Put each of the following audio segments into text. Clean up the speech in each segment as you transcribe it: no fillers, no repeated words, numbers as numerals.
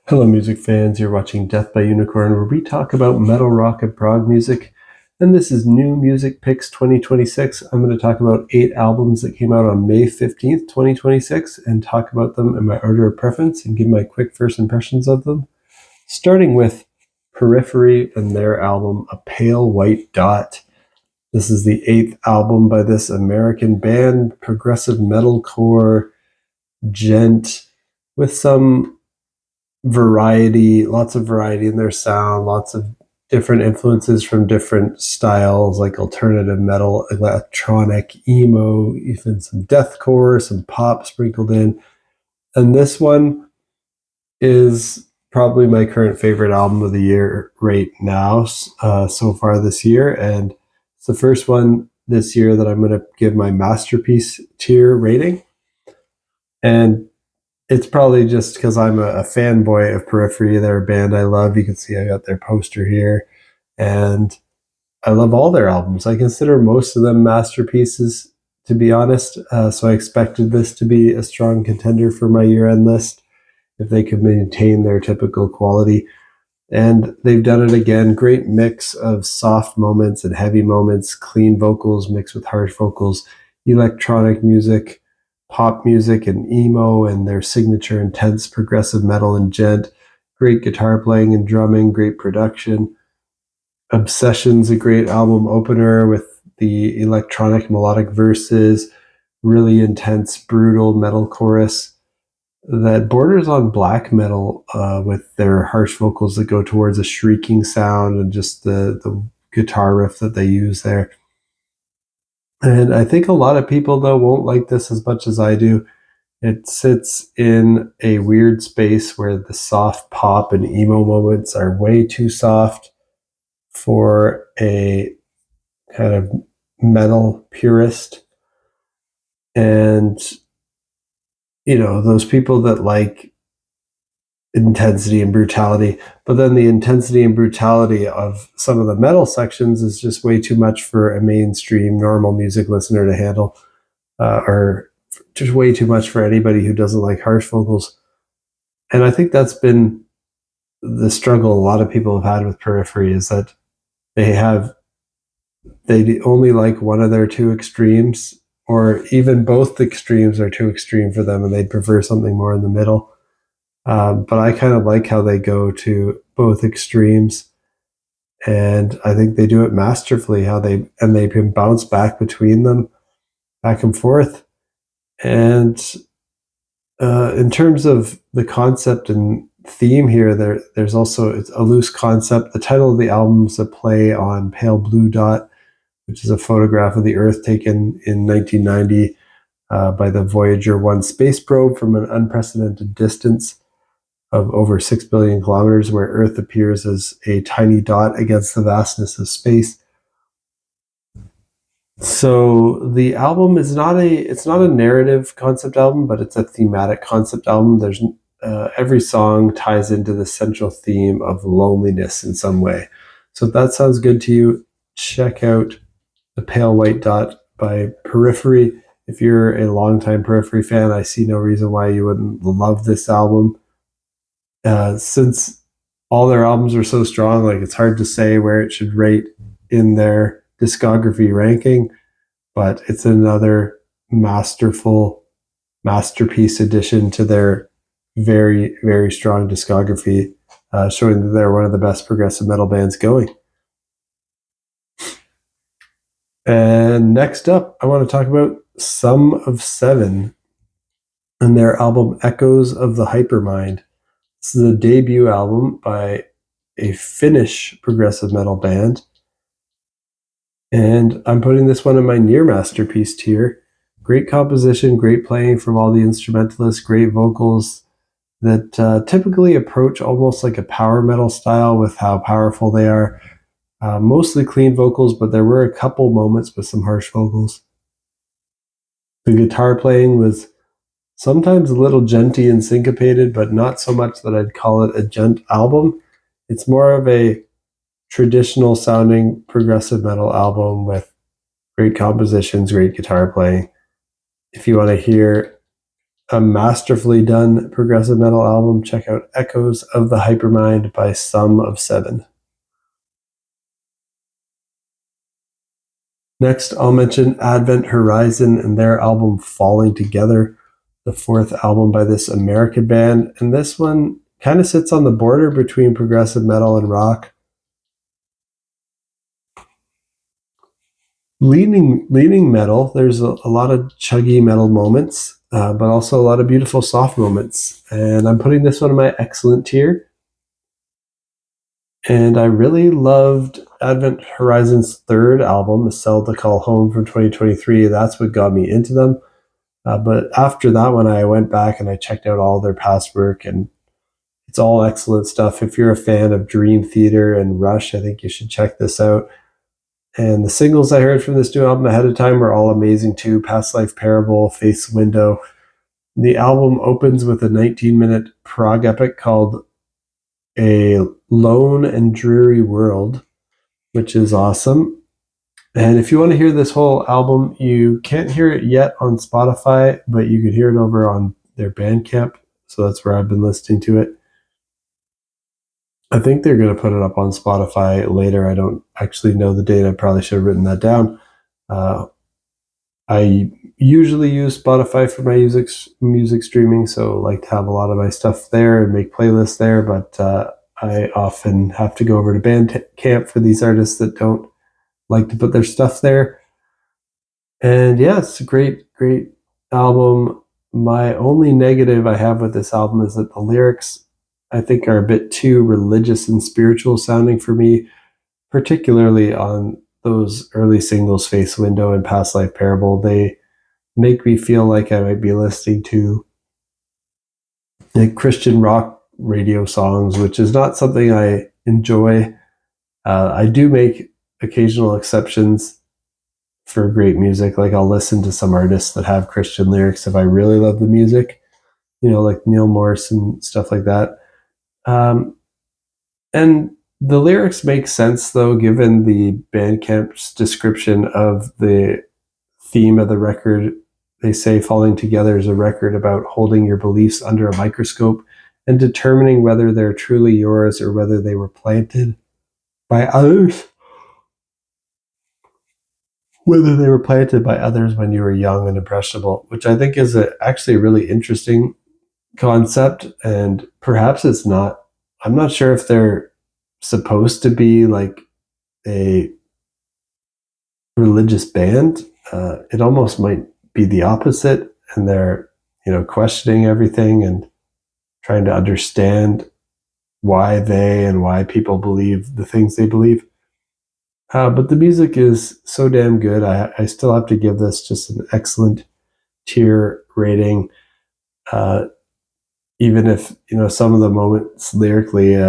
Hello, music fans. You're watching Death by Unicorn, where we talk about metal, rock, and prog music. And this is New Music Picks 2026. I'm going to talk about 8 albums that came out on May 15th, 2026, and talk about them in my order of preference and give my quick first impressions of them. Starting with Periphery and their album, A Pale White Dot. This is the 8th album by this American band, progressive metalcore gent, with some variety, lots of variety in their sound, lots of different influences from different styles like alternative metal, electronic, emo, even some deathcore, some pop sprinkled in. And this one is probably my current favorite album of the year right now, so far this year. And it's the first one this year that I'm going to give my masterpiece tier rating. And it's probably just because I'm a fanboy of Periphery. They're a band I love. You can see I got their poster here. And I love all their albums. I consider most of them masterpieces, to be honest. So I expected this to be a strong contender for my year-end list if they could maintain their typical quality. And they've done it again. Great mix of soft moments and heavy moments, clean vocals mixed with harsh vocals, electronic music, pop music, and emo, and their signature intense progressive metal and gent. Great guitar playing and drumming, great production. Obsession's a great album opener with the electronic melodic verses, really intense, brutal metal chorus that borders on black metal with their harsh vocals that go towards a shrieking sound and just the guitar riff that they use there. And I think a lot of people, though, won't like this as much as I do. It sits in a weird space where the soft pop and emo moments are way too soft for a kind of metal purist. And, those people that like intensity and brutality, but then the intensity and brutality of some of the metal sections is just way too much for a mainstream normal music listener to handle, or just way too much for anybody who doesn't like harsh vocals. And I think that's been the struggle a lot of people have had with Periphery, is that they only like one of their two extremes, or even both extremes are too extreme for them and they'd prefer something more in the middle. But I kind of like how they go to both extremes, and I think they do it masterfully. And they can bounce back between them, back and forth. And in terms of the concept and theme here, there's also it's a loose concept. The title of the album is a play on Pale Blue Dot, which is a photograph of the Earth taken in 1990 by the Voyager 1 space probe from an unprecedented distance of over 6 billion kilometers, where Earth appears as a tiny dot against the vastness of space. So the album is it's not a narrative concept album, but it's a thematic concept album. There's every song ties into the central theme of loneliness in some way. So if that sounds good to you, check out The Pale White Dot by Periphery. If you're a longtime Periphery fan, I see no reason why you wouldn't love this album. Since all their albums are so strong, like it's hard to say where it should rate in their discography ranking, but it's another masterful masterpiece addition to their very, very strong discography, showing that they're one of the best progressive metal bands going. And next up, I want to talk about Sum of Seven and their album Echoes of the Hypermind. This is a debut album by a Finnish progressive metal band. And I'm putting this one in my near masterpiece tier. Great composition, great playing from all the instrumentalists, great vocals that typically approach almost like a power metal style with how powerful they are. Mostly clean vocals, but there were a couple moments with some harsh vocals. The guitar playing was sometimes a little djenty and syncopated, but not so much that I'd call it a djent album. It's more of a traditional sounding progressive metal album with great compositions, great guitar playing. If you want to hear a masterfully done progressive metal album, check out Echoes of the Hypermind by Sum of Seven. Next, I'll mention Advent Horizon and their album Falling Together, the fourth album by this American band. And this one kind of sits on the border between progressive metal and rock. Leaning metal, there's a lot of chuggy metal moments, but also a lot of beautiful soft moments. And I'm putting this one in my excellent tier. And I really loved Advent Horizon's third album, A Cell to Call Home from 2023. That's what got me into them. But after that one, I went back and I checked out all their past work, and it's all excellent stuff. If you're a fan of Dream Theater and Rush, I think you should check this out. And the singles I heard from this new album ahead of time were all amazing too. Past Life Parable, Face Window. The album opens with a 19-minute prog epic called A Lone and Dreary World, which is awesome. And if you want to hear this whole album, you can't hear it yet on Spotify, but you could hear it over on their Bandcamp. So that's where I've been listening to it. I think they're going to put it up on Spotify later. I don't actually know the date. I probably should have written that down. I usually use Spotify for my music streaming, so I like to have a lot of my stuff there and make playlists there, but I often have to go over to Bandcamp for these artists that don't like to put their stuff there. And yeah, it's a great album. My only negative I have with this album is that the lyrics, I think, are a bit too religious and spiritual sounding for me, particularly on those early singles, Face Window and Past Life Parable. They make me feel like I might be listening to like Christian rock radio songs, which is not something I enjoy. I do make occasional exceptions for great music. Like I'll listen to some artists that have Christian lyrics if I really love the music, like Neil Morse and stuff like that. And the lyrics make sense though, given the Bandcamp's description of the theme of the record. They say Falling Together is a record about holding your beliefs under a microscope and determining whether they're truly yours or whether they were planted by others. Whether they were planted by others when you were young and impressionable, which I think is actually a really interesting concept. And perhaps it's not, I'm not sure if they're supposed to be like a religious band. It almost might be the opposite, and they're questioning everything and trying to understand why they and why people believe the things they believe. But the music is so damn good. I still have to give this just an excellent tier rating. Even if some of the moments lyrically,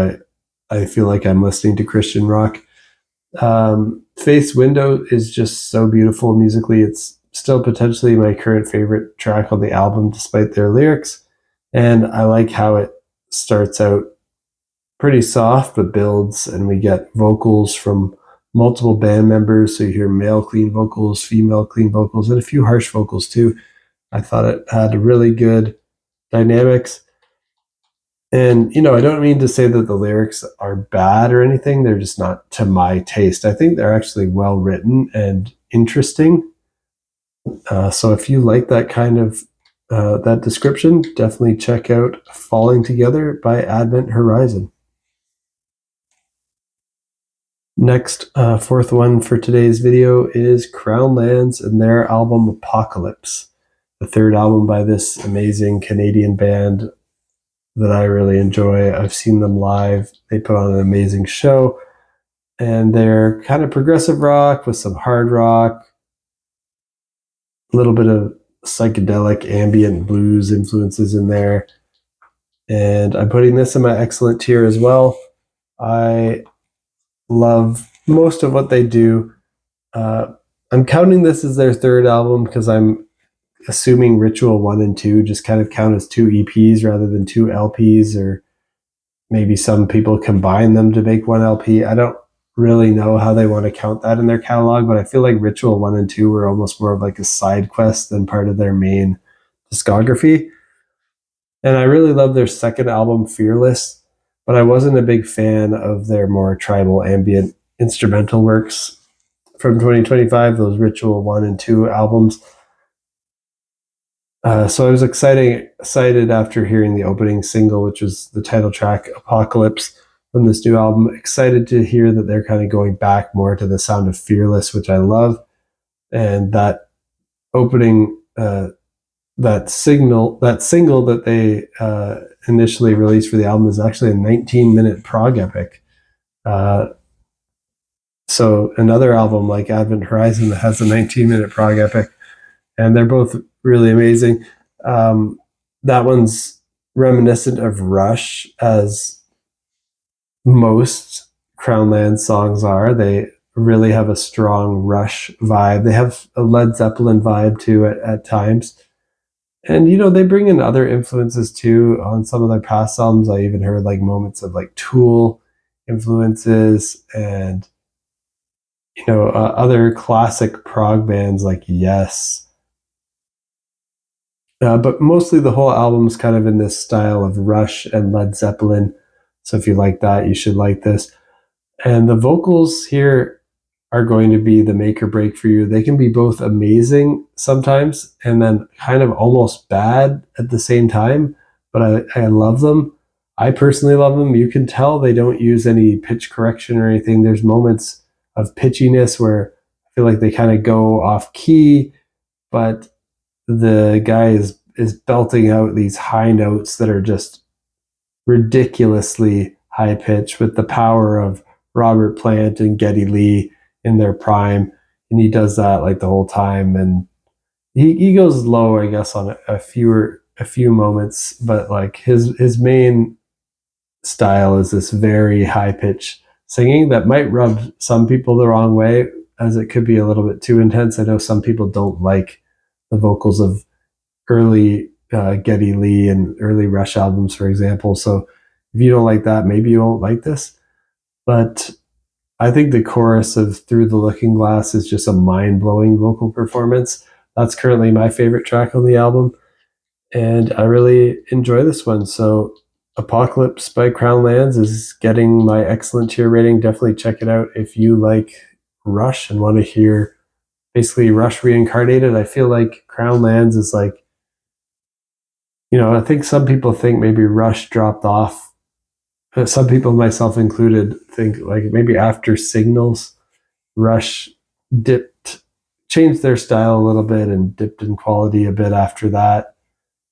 I feel like I'm listening to Christian rock. Face Window is just so beautiful musically. It's still potentially my current favorite track on the album, despite their lyrics. And I like how it starts out pretty soft, but builds, and we get vocals from multiple band members. So you hear male clean vocals, female clean vocals, and a few harsh vocals too. I thought it had really good dynamics. And, I don't mean to say that the lyrics are bad or anything. They're just not to my taste. I think they're actually well written and interesting. So if you like that kind of that description, definitely check out Falling Together by Advent Horizon. Next, fourth one for today's video is Crown Lands and their album Apocalypse, the third album by this amazing Canadian band that I really enjoy. I've seen them live. They put on an amazing show, and they're kind of progressive rock with some hard rock, a little bit of psychedelic ambient blues influences in there. And I'm putting this in my excellent tier as well. I love most of what they do. I'm counting this as their third album because I'm assuming Ritual 1 and 2 just kind of count as two EPs rather than two LPs, or maybe some people combine them to make one LP. I don't really know how they want to count that in their catalog, but I feel like Ritual 1 and 2 were almost more of like a side quest than part of their main discography. And I really love their second album, Fearless, but I wasn't a big fan of their more tribal ambient instrumental works from 2025, those Ritual 1 and 2 albums. So I was excited after hearing the opening single, which was the title track, Apocalypse, from this new album. Excited to hear that they're kind of going back more to the sound of Fearless, which I love. And that opening, that single that they initially released for the album is actually a 19-minute prog epic. So another album like Advent Horizon that has a 19-minute prog epic, and they're both really amazing. That one's reminiscent of Rush, as most Crownland songs are. They really have a strong Rush vibe. They have a Led Zeppelin vibe too at times. And they bring in other influences too on some of their past albums. I even heard like moments of like Tool influences and other classic prog bands like Yes. But mostly the whole album's kind of in this style of Rush and Led Zeppelin. So if you like that, you should like this. And the vocals here are going to be the make or break for you. They can be both amazing sometimes and then kind of almost bad at the same time, but I love them. I personally love them. You can tell they don't use any pitch correction or anything. There's moments of pitchiness where I feel like they kind of go off key, but the guy is belting out these high notes that are just ridiculously high pitched with the power of Robert Plant and Geddy Lee in their prime, and he does that like the whole time. And he goes low, I guess, on a few moments, but like his main style is this very high pitched singing that might rub some people the wrong way, as it could be a little bit too intense. I know some people don't like the vocals of early Geddy Lee and early Rush albums, for example. So if you don't like that, maybe you won't like this. But I think the chorus of Through the Looking Glass is just a mind-blowing vocal performance. That's currently my favorite track on the album, and I really enjoy this one. So Apocalypse by Crown Lands is getting my excellent tier rating. Definitely check it out if you like Rush and want to hear basically Rush reincarnated. I feel like Crown Lands is like, I think some people think maybe Rush dropped off. Some people, myself included, think like maybe after Signals, Rush changed their style a little bit and dipped in quality a bit after that.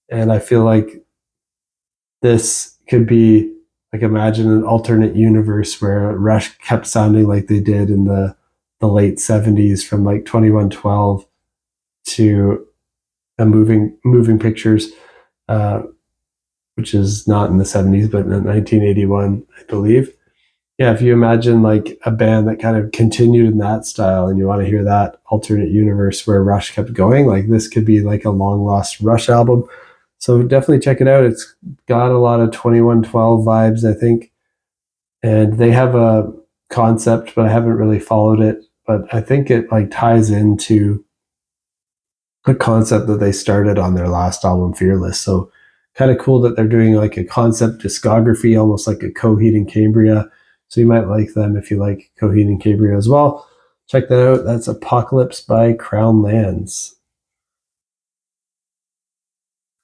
And I feel like this could be like, imagine an alternate universe where Rush kept sounding like they did in the late 70s, from like 2112 to moving pictures, which is not in the 70s, but in 1981, I believe. Yeah, if you imagine like a band that kind of continued in that style and you want to hear that alternate universe where Rush kept going, like this could be like a long lost Rush album. So definitely check it out. It's got a lot of 2112 vibes, I think. And they have a concept, but I haven't really followed it. But I think it like ties into a concept that they started on their last album, Fearless. So kind of cool that they're doing like a concept discography, almost like a Coheed and Cambria. So you might like them if you like Coheed and Cambria as well. Check that out. That's Apocalypse by Crown Lands.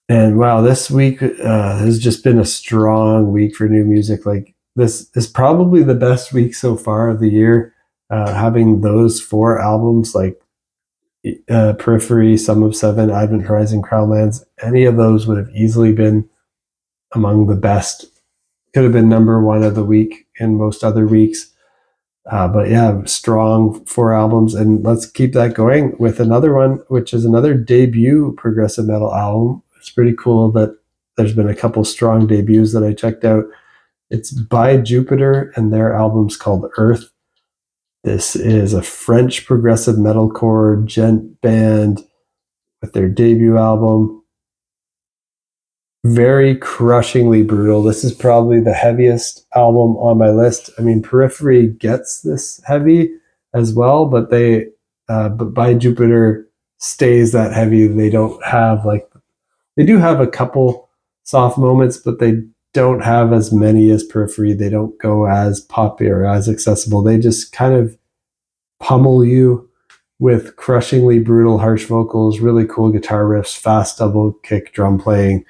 And wow, this week has just been a strong week for new music. Like, this is probably the best week so far of the year. Having those 4 albums, like Periphery, Sum of Seven, Advent Horizon, Crown Lands, any of those would have easily been among the best. Could have been number 1 of the week in most other weeks. But yeah, strong 4 albums. And let's keep that going with another one, which is another debut progressive metal album. It's pretty cool that there's been a couple strong debuts that I checked out. It's by Jupiter, and their album's called Earth. This is a French progressive metalcore gent band with their debut album. Very crushingly brutal. This is probably the heaviest album on my list. I mean, Periphery gets this heavy as well, but but by Jupiter stays that heavy. They don't have like, they do have a couple soft moments, but they don't have as many as Periphery. They don't go as poppy or as accessible. They just kind of pummel you with crushingly brutal, harsh vocals, really cool guitar riffs, fast double kick drum playing,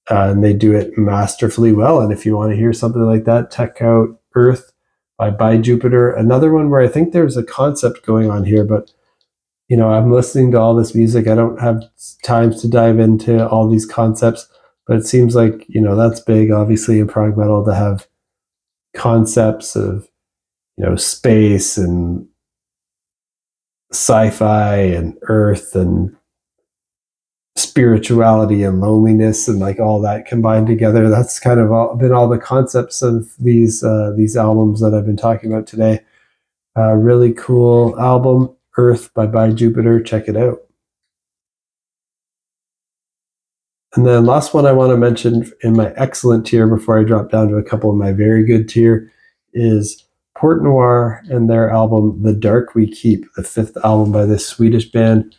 and they do it masterfully well. And if you want to hear something like that, check out Earth by Jupiter. Another one where I think there's a concept going on here, but I'm listening to all this music. I don't have time to dive into all these concepts, but it seems like, that's big, obviously, in prog metal to have concepts of, space and sci-fi and earth and spirituality and loneliness and like all that combined together. That's kind of been all the concepts of these albums that I've been talking about today. Really cool album, Earth by Jupiter. Check it out. And then last one I want to mention in my excellent tier before I drop down to a couple of my very good tier is Port Noir and their album The Dark We Keep, the 5th album by this Swedish band.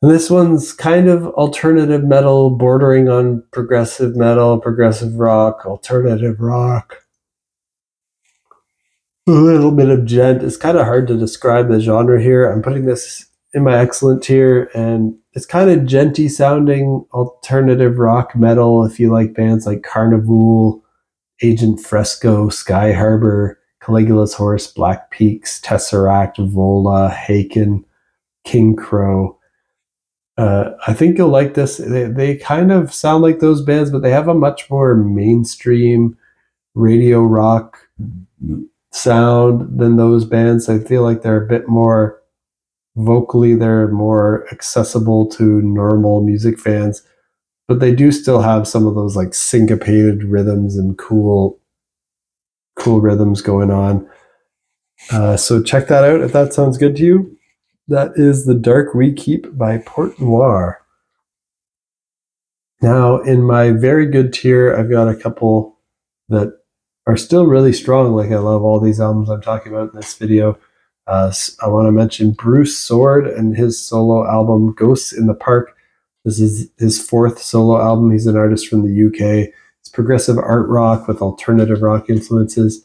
And this one's kind of alternative metal, bordering on progressive metal, progressive rock, alternative rock, a little bit of gent. It's kind of hard to describe the genre here. I'm putting this in my excellent tier, and it's kind of genty sounding alternative rock metal if you like bands like Carnival, Agent Fresco, Sky Harbor, Caligula's Horse, Black Peaks, Tesseract, Vola, Haken, King Crow. I think you'll like this. They kind of sound like those bands, but they have a much more mainstream radio rock sound than those bands. I feel like they're a bit more vocally, they're more accessible to normal music fans, but they do still have some of those like syncopated rhythms and cool rhythms going on. So check that out if that sounds good to you. That is The Dark We Keep by Port Noir. Now, in my very good tier, I've got a couple that are still really strong. Like, I love all these albums I'm talking about in this video. I want to mention Bruce Soord and his solo album Ghosts in the Park. This is his 4th solo album. He's an artist from the UK. It's progressive art rock with alternative rock influences.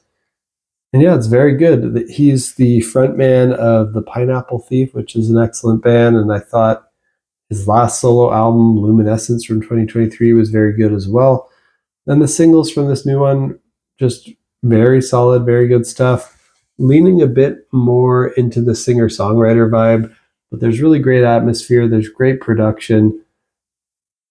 And yeah, it's very good. He's the frontman of The Pineapple Thief, which is an excellent band. And I thought his last solo album, Luminescence from 2023, was very good as well. And the singles from this new one, just very solid, very good stuff. Leaning a bit more into the singer-songwriter vibe, but there's really great atmosphere. There's great production.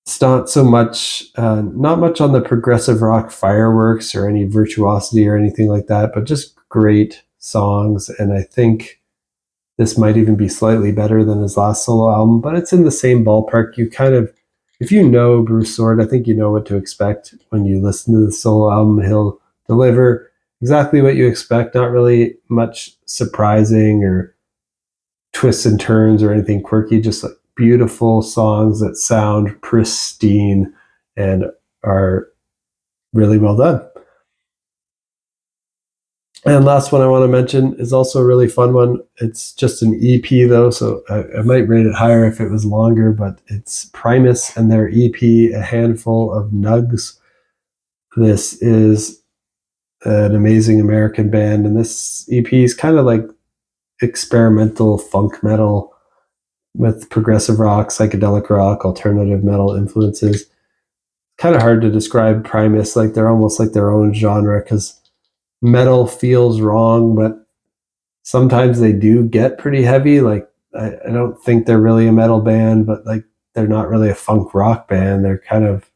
It's not so much, not much on the progressive rock fireworks or any virtuosity or anything like that, but just great songs. And I think this might even be slightly better than his last solo album, but it's in the same ballpark. You kind of, if you know Bruce Soord, I think you know what to expect when you listen to the solo album. He'll deliver exactly what you expect, not really much surprising or twists and turns or anything quirky, just like beautiful songs that sound pristine and are really well done. And last one I want to mention is also a really fun one. It's just an EP though, so I might rate it higher if it was longer, but it's Primus and their EP, A Handful of Nuggs. This is an amazing American band, and this EP is kind of like experimental funk metal with progressive rock, psychedelic rock, alternative metal influences. Kind of hard to describe Primus, like they're almost like their own genre because metal feels wrong, but sometimes they do get pretty heavy. Like I don't think they're really a metal band, but like they're not really a funk rock band. They're kind of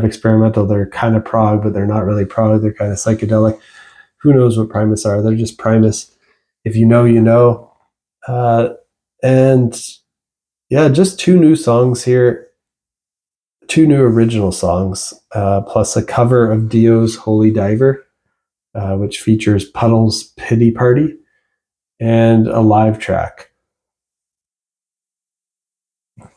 experimental. They're kind of prog, but they're not really prog. They're kind of psychedelic. Who knows what Primus are? They're just Primus. If you know, you know. And yeah, just 2 new songs here. 2 new original songs, plus a cover of Dio's Holy Diver, which features Puddle's Pity Party, and a live track.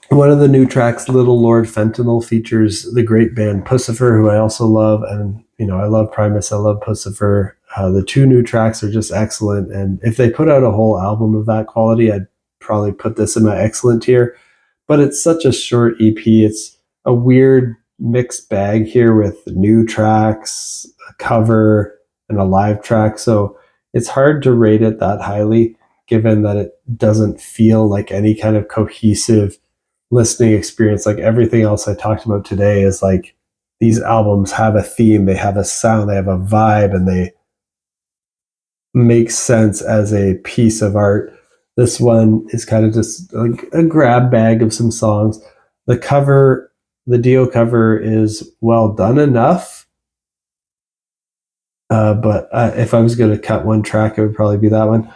One of the new tracks, Little Lord Fentanyl, features the great band Pussifer, who I also love, and I love Primus, I love Pussifer. The 2 new tracks are just excellent, and if they put out a whole album of that quality, I'd probably put this in my excellent tier. But it's such a short EP. It's a weird mixed bag here with new tracks, a cover, and a live track. So it's hard to rate it that highly, given that it doesn't feel like any kind of cohesive listening experience. Like everything else I talked about today is like these albums have a theme, they have a sound, they have a vibe, and they make sense as a piece of art. This one is kind of just like a grab bag of some songs. The cover, the Dio cover, is well done enough. But if I was going to cut one track, it would probably be that one.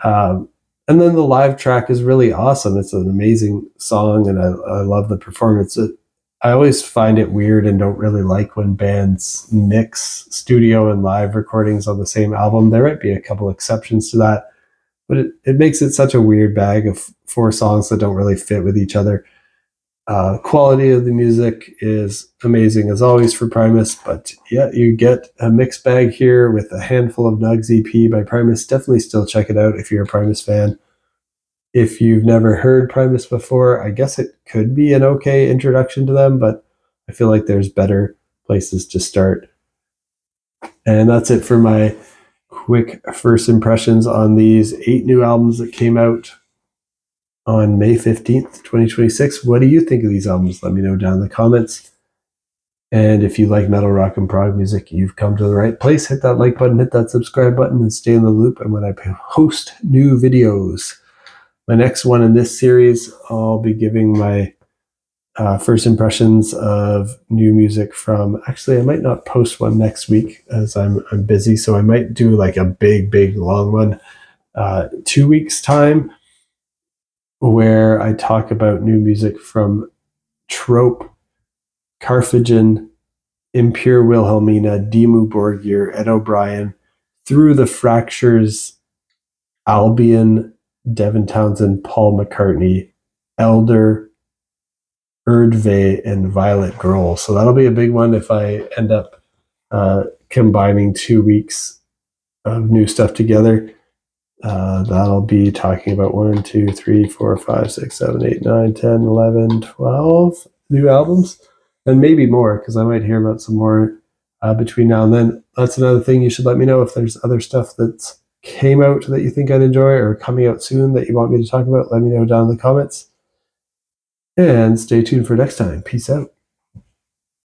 Um, and then the live track is really awesome. It's an amazing song, and I love the performance. I always find it weird and don't really like when bands mix studio and live recordings on the same album. There might be a couple exceptions to that, but it makes it such a weird bag of four songs that don't really fit with each other. Quality of the music is amazing as always for Primus, but yeah, you get a mixed bag here with a handful of Nuggs EP by Primus. Definitely still check it out if you're a Primus fan. If you've never heard Primus before, I guess it could be an okay introduction to them, but I feel like there's better places to start. And that's it for my quick first impressions on these 8 new albums that came out on May 15th, 2026. What do you think of these albums? Let me know down in the comments. And if you like metal, rock, and prog music, you've come to the right place. Hit that like button, hit that subscribe button, and stay in the loop. And when I post new videos, my next one in this series, I'll be giving my first impressions of new music from. Actually, I might not post one next week as I'm busy, so I might do like a big long one 2 weeks time, where I talk about new music from Trope, Carphagen, Impure Wilhelmina, Dimmu Borgir, Ed O'Brien, Through the Fractures, Albion, Devin Townsend, Paul McCartney, Elder, Erdve, and Violet Girl. So that'll be a big one if I end up combining 2 weeks of new stuff together. That'll be talking about 1, 2, 3, 4, 5, 6, 7, 8, 9, 10, 11, 12 new albums, and maybe more, because I might hear about some more between now and then. That's another thing. You should let me know if there's other stuff that's came out that you think I'd enjoy or coming out soon that you want me to talk about. Let me know down in the comments. And stay tuned for next time. Peace out.